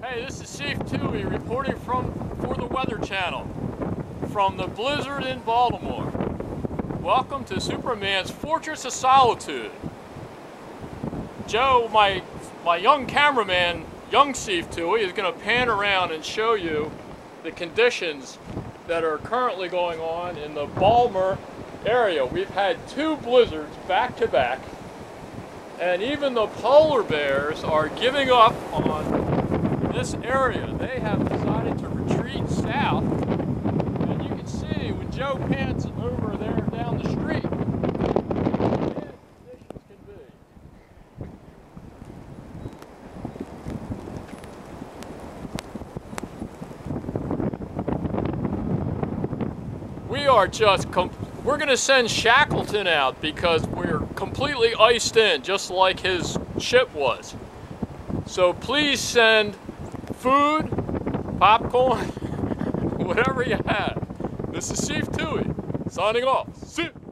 Hey, this is Chief Tui reporting for the Weather Channel from the blizzard in Baltimore. Welcome to Superman's Fortress of Solitude. Joe, my young cameraman, young Chief Tui, is going to pan around and show you the conditions that are currently going on in the Balmer area. We've had 2 blizzards back to back, and even the polar bears are giving up on this area. They have decided to retreat south, and you can see when Joe pans over there down the street, bad conditions can be. We are just we're going to send Shackleton out because we're completely iced in, just like his ship was. So please send food, popcorn, whatever you have. This is Chief Tui, signing off. See you.